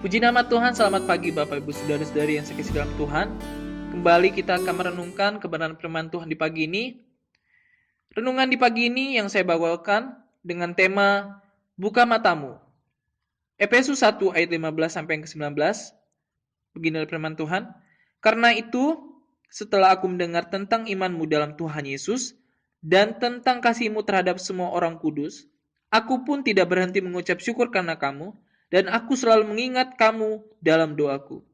Puji nama Tuhan, selamat pagi Bapak Ibu Saudara-saudari yang sekasih dalam Tuhan. Kembali kita akan merenungkan kebenaran firman Tuhan di pagi ini. Renungan di pagi ini yang saya bawakan dengan tema Buka Matamu. Efesus 1 ayat 15 sampai ke 19. Beginilah firman Tuhan. Karena itu, setelah aku mendengar tentang imanmu dalam Tuhan Yesus dan tentang kasihmu terhadap semua orang kudus, aku pun tidak berhenti mengucap syukur karena kamu, dan aku selalu mengingat kamu dalam doaku.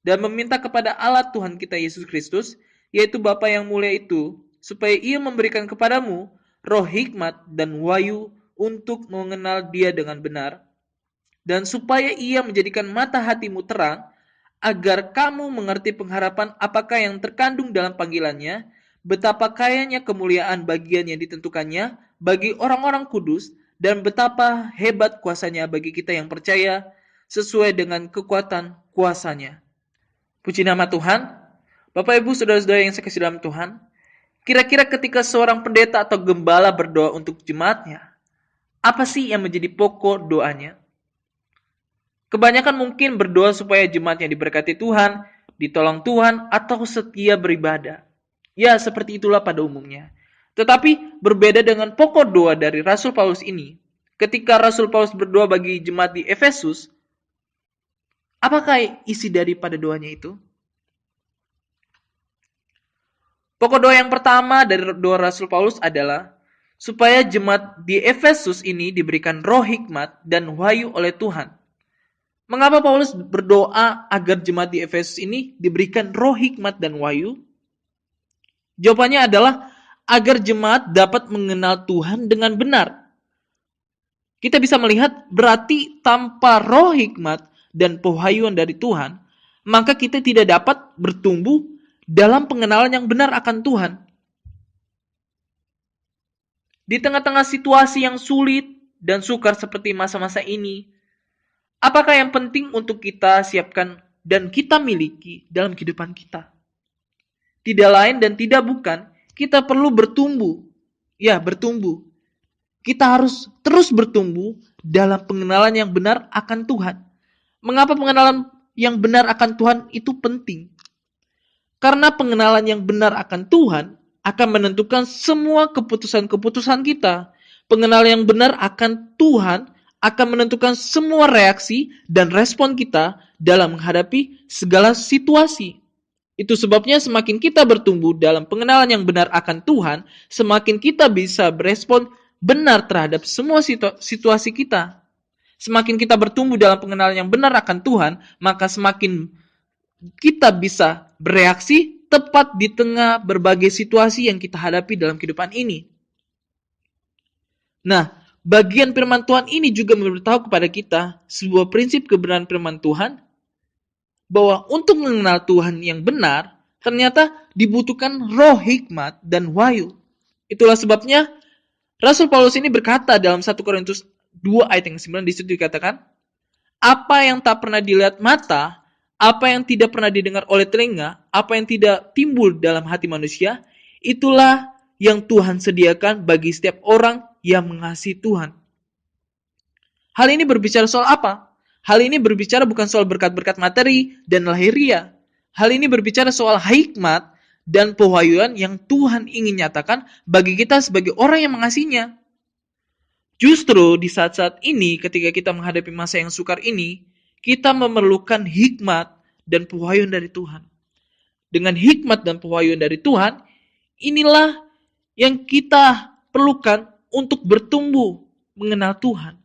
Dan meminta kepada Allah Tuhan kita Yesus Kristus, yaitu Bapa yang mulia itu, supaya ia memberikan kepadamu roh hikmat dan wahyu untuk mengenal dia dengan benar, dan supaya ia menjadikan mata hatimu terang, agar kamu mengerti pengharapan apakah yang terkandung dalam panggilannya, betapa kayanya kemuliaan bagian yang ditentukannya bagi orang-orang kudus, dan betapa hebat kuasanya bagi kita yang percaya sesuai dengan kekuatan kuasanya. Puji nama Tuhan. Bapak Ibu Saudara-saudara yang sekasih dalam Tuhan, kira-kira ketika seorang pendeta atau gembala berdoa untuk jemaatnya, apa sih yang menjadi pokok doanya? Kebanyakan mungkin berdoa supaya jemaatnya diberkati Tuhan, ditolong Tuhan, atau setia beribadah. Ya, seperti itulah pada umumnya. Tetapi berbeda dengan pokok doa dari Rasul Paulus ini. Ketika Rasul Paulus berdoa bagi jemaat di Efesus, apakah isi daripada doanya itu? Pokok doa yang pertama dari doa Rasul Paulus adalah supaya jemaat di Efesus ini diberikan roh hikmat dan wahyu oleh Tuhan. Mengapa Paulus berdoa agar jemaat di Efesus ini diberikan roh hikmat dan wahyu? Jawabannya adalah agar jemaat dapat mengenal Tuhan dengan benar. Kita bisa melihat berarti tanpa roh hikmat dan pewahyuan dari Tuhan, maka kita tidak dapat bertumbuh dalam pengenalan yang benar akan Tuhan. Di tengah-tengah situasi yang sulit dan sukar seperti masa-masa ini, apakah yang penting untuk kita siapkan dan kita miliki dalam kehidupan kita? Tidak lain dan tidak bukan, kita perlu bertumbuh. Ya, bertumbuh. Kita harus terus bertumbuh dalam pengenalan yang benar akan Tuhan. Mengapa pengenalan yang benar akan Tuhan itu penting? Karena pengenalan yang benar akan Tuhan akan menentukan semua keputusan-keputusan kita. Pengenalan yang benar akan Tuhan akan menentukan semua reaksi dan respon kita dalam menghadapi segala situasi. Itu sebabnya semakin kita bertumbuh dalam pengenalan yang benar akan Tuhan, semakin kita bisa berespon benar terhadap semua situasi kita. Semakin kita bertumbuh dalam pengenalan yang benar akan Tuhan, maka semakin kita bisa bereaksi tepat di tengah berbagai situasi yang kita hadapi dalam kehidupan ini. Nah, bagian firman Tuhan ini juga memberitahu kepada kita sebuah prinsip kebenaran firman Tuhan, bahwa untuk mengenal Tuhan yang benar, ternyata dibutuhkan roh hikmat dan wahyu. Itulah sebabnya Rasul Paulus ini berkata dalam 1 Korintus 2 ayat yang 9, di situ dikatakan, apa yang tak pernah dilihat mata, apa yang tidak pernah didengar oleh telinga, apa yang tidak timbul dalam hati manusia, itulah yang Tuhan sediakan bagi setiap orang yang mengasihi Tuhan. Hal ini berbicara soal apa? Hal ini berbicara bukan soal berkat-berkat materi dan lahiriah. Hal ini berbicara soal hikmat dan pewahyuan yang Tuhan ingin nyatakan bagi kita sebagai orang yang mengasihinya. Justru di saat-saat ini, ketika kita menghadapi masa yang sukar ini, kita memerlukan hikmat dan pewahyuan dari Tuhan. Dengan hikmat dan pewahyuan dari Tuhan, inilah yang kita perlukan untuk bertumbuh mengenal Tuhan.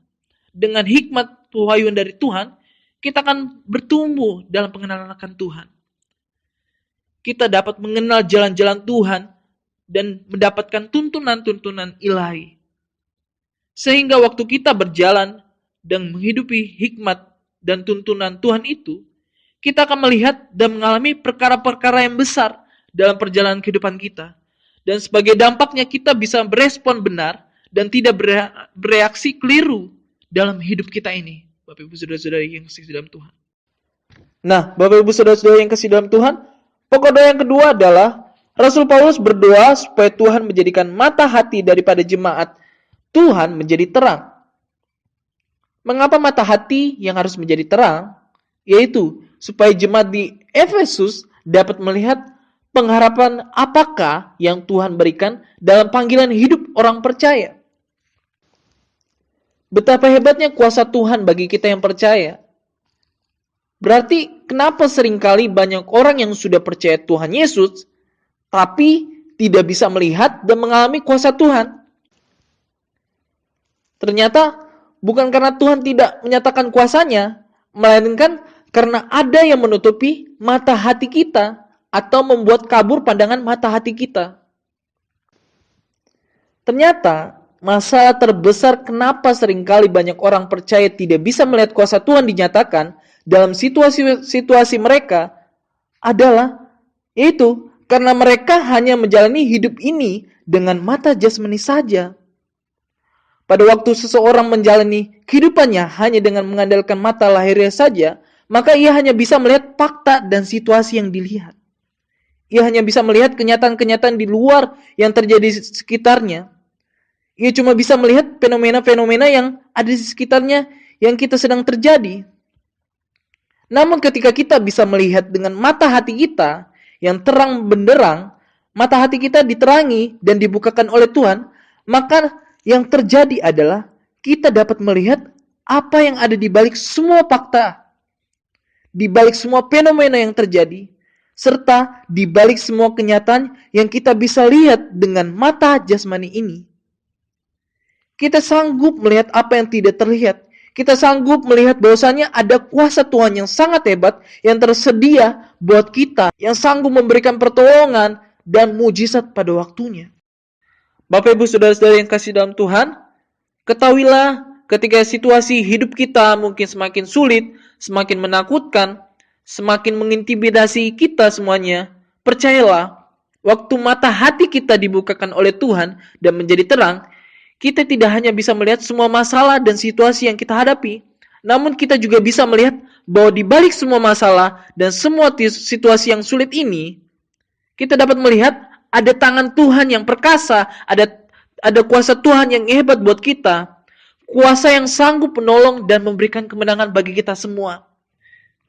Dengan hikmat pewahyuan dari Tuhan, kita akan bertumbuh dalam pengenalan akan Tuhan. Kita dapat mengenal jalan-jalan Tuhan dan mendapatkan tuntunan-tuntunan ilahi. Sehingga waktu kita berjalan dan menghidupi hikmat dan tuntunan Tuhan itu, kita akan melihat dan mengalami perkara-perkara yang besar dalam perjalanan kehidupan kita. Dan sebagai dampaknya kita bisa berespon benar dan tidak bereaksi keliru dalam hidup kita ini. Bapak Ibu Saudara-saudari yang kasih dalam Tuhan. Nah, Bapak Ibu Saudara-saudari yang kasih dalam Tuhan, pokok doa yang kedua adalah Rasul Paulus berdoa supaya Tuhan menjadikan mata hati daripada jemaat Tuhan menjadi terang. Mengapa mata hati yang harus menjadi terang? yaitu supaya jemaat di Efesus dapat melihat pengharapan apakah yang Tuhan berikan dalam panggilan hidup orang percaya. Betapa hebatnya kuasa Tuhan bagi kita yang percaya. Berarti kenapa seringkali banyak orang yang sudah percaya Tuhan Yesus, tapi tidak bisa melihat dan mengalami kuasa Tuhan? Ternyata bukan karena Tuhan tidak menyatakan kuasanya, melainkan karena ada yang menutupi mata hati kita atau membuat kabur pandangan mata hati kita. Ternyata masalah terbesar kenapa seringkali banyak orang percaya tidak bisa melihat kuasa Tuhan dinyatakan dalam situasi mereka adalah yaitu karena mereka hanya menjalani hidup ini dengan mata jasmani saja. Pada waktu seseorang menjalani kehidupannya hanya dengan mengandalkan mata lahirnya saja, maka ia hanya bisa melihat fakta dan situasi yang dilihat. Ia hanya bisa melihat kenyataan-kenyataan di luar yang terjadi di sekitarnya. Ia cuma bisa melihat fenomena-fenomena yang ada di sekitarnya yang kita sedang terjadi. Namun ketika kita bisa melihat dengan mata hati kita yang terang benderang, mata hati kita diterangi dan dibukakan oleh Tuhan, maka yang terjadi adalah kita dapat melihat apa yang ada di balik semua fakta, di balik semua fenomena yang terjadi, serta di balik semua kenyataan yang kita bisa lihat dengan mata jasmani ini. Kita sanggup melihat apa yang tidak terlihat. Kita sanggup melihat bahwasanya ada kuasa Tuhan yang sangat hebat yang tersedia buat kita, yang sanggup memberikan pertolongan dan mujizat pada waktunya. Bapak Ibu Saudara-saudara yang kasih dalam Tuhan, ketahuilah ketika situasi hidup kita mungkin semakin sulit, semakin menakutkan, semakin mengintimidasi kita semuanya, percayalah, waktu mata hati kita dibukakan oleh Tuhan dan menjadi terang, kita tidak hanya bisa melihat semua masalah dan situasi yang kita hadapi, namun kita juga bisa melihat bahwa di balik semua masalah dan semua situasi yang sulit ini, kita dapat melihat ada tangan Tuhan yang perkasa, ada kuasa Tuhan yang hebat buat kita, kuasa yang sanggup menolong dan memberikan kemenangan bagi kita semua.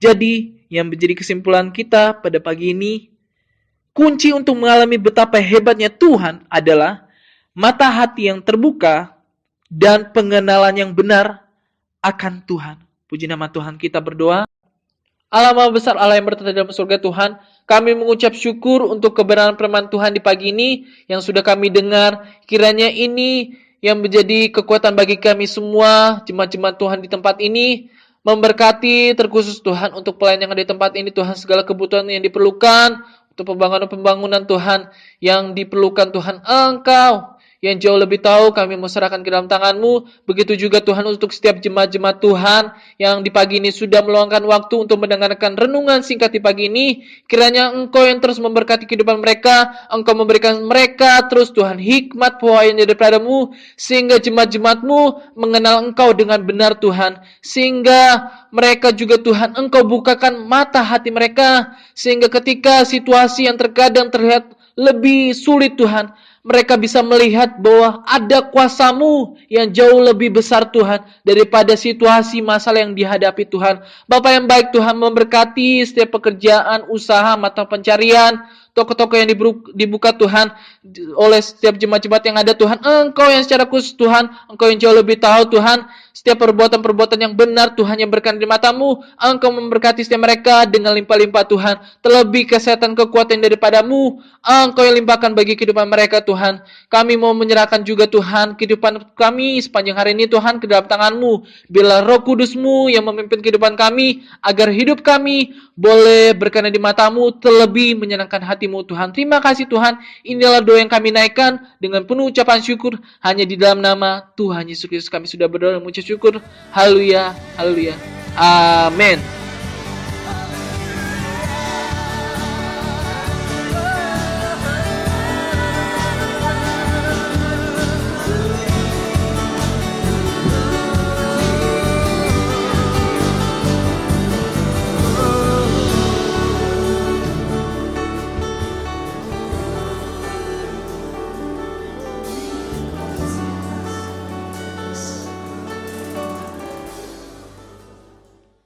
Jadi, yang menjadi kesimpulan kita pada pagi ini, kunci untuk mengalami betapa hebatnya Tuhan adalah mata hati yang terbuka dan pengenalan yang benar akan Tuhan. Puji nama Tuhan, kita berdoa. Allah Maha Besar, Allah yang bertata dalam surga Tuhan, kami mengucap syukur untuk kebenaran firman Tuhan di pagi ini yang sudah kami dengar. Kiranya ini yang menjadi kekuatan bagi kami semua, jemaat-jemaat Tuhan di tempat ini. Memberkati terkhusus Tuhan untuk pelayan yang ada di tempat ini, Tuhan, segala kebutuhan yang diperlukan, untuk pembangunan Tuhan yang diperlukan, Tuhan, Engkau yang jauh lebih tahu, kami mau serahkan ke dalam tangan-Mu. Begitu juga Tuhan untuk setiap jemaat-jemaat Tuhan yang di pagi ini sudah meluangkan waktu untuk mendengarkan renungan singkat di pagi ini. Kiranya Engkau yang terus memberkati kehidupan mereka, Engkau memberikan mereka terus Tuhan hikmat yang daripada-Mu, sehingga jemaat-jemaat-Mu mengenal Engkau dengan benar Tuhan. Sehingga mereka juga Tuhan, Engkau bukakan mata hati mereka, sehingga ketika situasi yang terkadang terlihat lebih sulit Tuhan, mereka bisa melihat bahwa ada kuasa-Mu yang jauh lebih besar Tuhan daripada situasi masalah yang dihadapi Tuhan. Bapa yang baik Tuhan, memberkati setiap pekerjaan, usaha, mata pencarian, toko-toko yang dibuka Tuhan oleh setiap jemaat-jemaat yang ada Tuhan. Engkau yang secara khusus Tuhan, Engkau yang jauh lebih tahu Tuhan setiap perbuatan-perbuatan yang benar Tuhan yang berkenan di mata-Mu. Engkau memberkati setiap mereka dengan limpah-limpah Tuhan. Terlebih kesehatan kekuatan daripada-Mu, Engkau yang limpahkan bagi kehidupan mereka Tuhan. Kami mau menyerahkan juga Tuhan kehidupan kami sepanjang hari ini Tuhan ke dalam tangan-Mu. Bila Roh Kudus-Mu yang memimpin kehidupan kami, agar hidup kami boleh berkenan di mata-Mu, terlebih menyenangkan hati-Mu Tuhan. Terima kasih Tuhan. Inilah doa yang kami naikkan dengan penuh ucapan syukur hanya di dalam nama Tuhan Yesus Kristus kami sudah berdoa dan mengucap syukur. Haleluya, haleluya. Amin.